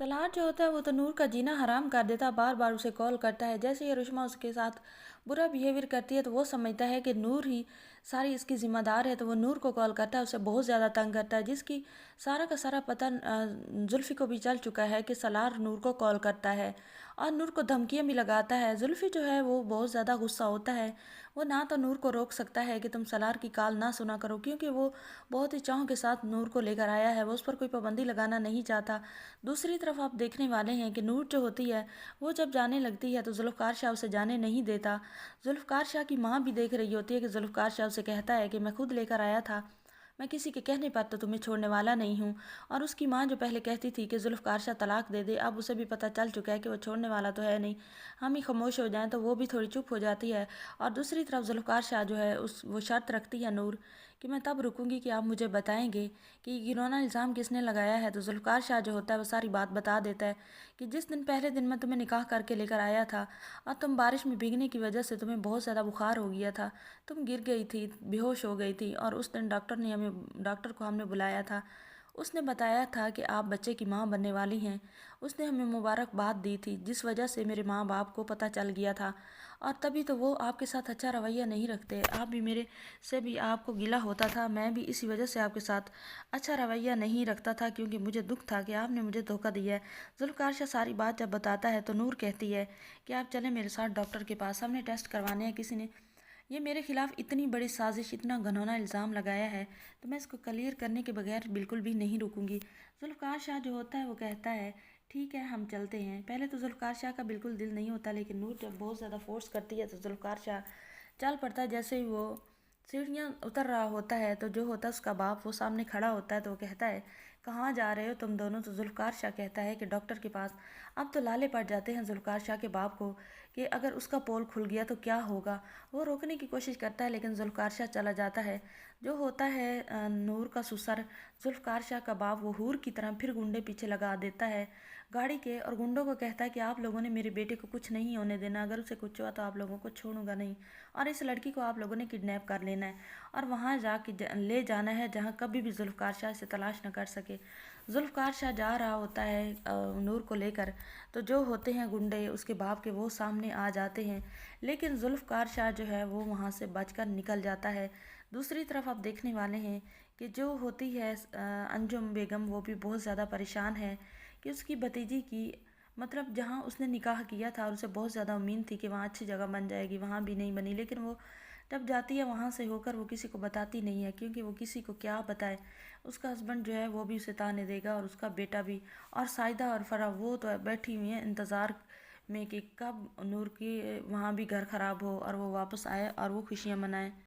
सलार जो होता है वो तो नूर का जीना हराम कर देता है, बार बार उसे कॉल करता है। जैसे ही रुश्मा उसके साथ बुरा बिहेवियर करती है तो वो समझता है कि नूर ही सारी इसकी ज़िम्मेदार है, तो वो नूर को कॉल करता है, उसे बहुत ज़्यादा तंग करता है। जिसकी सारा का सारा पता जुल्फ़ी को भी चल चुका है कि सलार नूर को कॉल करता है और नूर को धमकियाँ भी लगाता है। जुल्फ़ी जो है वो बहुत ज़्यादा गुस्सा होता है। वो ना तो नूर को रोक सकता है कि तुम सलार की कॉल ना सुना करो, क्योंकि वो बहुत ही चाह के साथ नूर को लेकर आया है, वो उस पर कोई पाबंदी लगाना नहीं चाहता। दूसरी तरफ आप देखने वाले हैं कि नूर जो होती है वो जब जाने लगती है तो जुल्फ़कार शाह उसे जाने नहीं देता। जुल्फ़कार शाह की माँ भी देख रही होती है कि जुल्फ़कार शाह उसे कहता है कि मैं खुद लेकर आया था, मैं किसी के कहने पर तो तुम्हें छोड़ने वाला नहीं हूँ। और उसकी माँ जो पहले कहती थी कि जुल्फ़कार शाह तलाक दे दे, अब उसे भी पता चल चुका है कि वो छोड़ने वाला तो है नहीं, हम ही खामोश हो जाएं, तो वो भी थोड़ी चुप हो जाती है। और दूसरी तरफ जुल्फ़कार शाह जो है वो शर्त रखती है नूर कि मैं तब रुकूंगी कि आप मुझे बताएंगे कि घिनौना इल्ज़ाम किसने लगाया है। तो जुल्फ़कार शाह जो होता है वो सारी बात बता देता है कि जिस दिन पहले दिन मैं तुम्हें निकाह करके लेकर आया था और तुम बारिश में भीगने की वजह से तुम्हें बहुत ज़्यादा बुखार हो गया था, तुम गिर गई थी, बेहोश हो गई थी, और उस दिन डॉक्टर को हमने बुलाया था। उसने बताया था कि आप बच्चे की माँ बनने वाली हैं। उसने हमें मुबारकबाद दी थी, जिस वजह से मेरे माँ बाप को पता चल गया था, और तभी तो वो आपके साथ अच्छा रवैया नहीं रखते। आप भी मेरे से भी आपको गिला होता था, मैं भी इसी वजह से आपके साथ अच्छा रवैया नहीं रखता था, क्योंकि मुझे दुख था कि आपने मुझे धोखा दिया है। जुल्फ़कार शाह सारी बात जब बताता है तो नूर कहती है कि आप चलें मेरे साथ डॉक्टर के पास, हमने टेस्ट करवाने हैं। किसी ने ये मेरे खिलाफ इतनी बड़ी साजिश, इतना घिनौना इल्ज़ाम लगाया है, तो मैं इसको क्लियर करने के बगैर बिल्कुल भी नहीं रुकूंगी। जुल्फ़कार शाह जो होता है वो कहता है ठीक है हम चलते हैं। पहले तो जुल्फ़कार शाह का बिल्कुल दिल नहीं होता, लेकिन नूर जब बहुत ज़्यादा फोर्स करती है तो जुल्फ़कार शाह चल पड़ता है। जैसे ही वो सीढ़ियाँ उतर रहा होता है तो जो होता है उसका बाप वो सामने खड़ा होता है, तो वो कहता है कहाँ जा रहे हो तुम दोनों। तो जुल्फ़कार शाह कहता है कि डॉक्टर के पास। अब तो लाले पड़ जाते हैं जुल्फ़कार शाह के बाप को कि अगर उसका पोल खुल गया तो क्या होगा। वो रोकने की कोशिश करता है लेकिन जुल्फ़कार शाह चला जाता है। जो होता है नूर का ससुर जुल्फ़कार शाह का बाप, वो हूर की तरह फिर गुंडे पीछे लगा देता है गाड़ी के, और गुंडों को कहता है कि आप लोगों ने मेरे बेटे को कुछ नहीं होने देना, अगर उसे कुछ हुआ तो आप लोगों को छोड़ूंगा नहीं, और इस लड़की को आप लोगों ने किडनैप कर लेना है और वहाँ ले जाना है जहाँ कभी भी जुल्फ़कार शाह इसे तलाश न कर सके। जुल्फ़कार शाह जा रहा होता है नूर को लेकर, तो जो होते हैं गुंडे उसके बाप के वो सामने आ जाते हैं, लेकिन जुल्फ़कार शाह जो है वो वहाँ से बचकर निकल जाता है। दूसरी तरफ आप देखने वाले हैं कि जो होती है अंजुम बेगम, वो भी बहुत ज़्यादा परेशान है कि उसकी भतीजी की मतलब जहाँ उसने निकाह किया था और उसे बहुत ज़्यादा उम्मीद थी कि वहाँ अच्छी जगह बन जाएगी, वहाँ भी नहीं बनी। लेकिन वो जब जाती है वहाँ से होकर वो किसी को बताती नहीं है, क्योंकि वो किसी को क्या बताए, उसका हस्बैंड जो है वो भी उसे ताने देगा और उसका बेटा भी। और साइदा और फराह वो तो बैठी हुई हैं इंतज़ार में कि कब नूर की वहाँ भी घर ख़राब हो और वो वापस आए और वो खुशियाँ मनाए।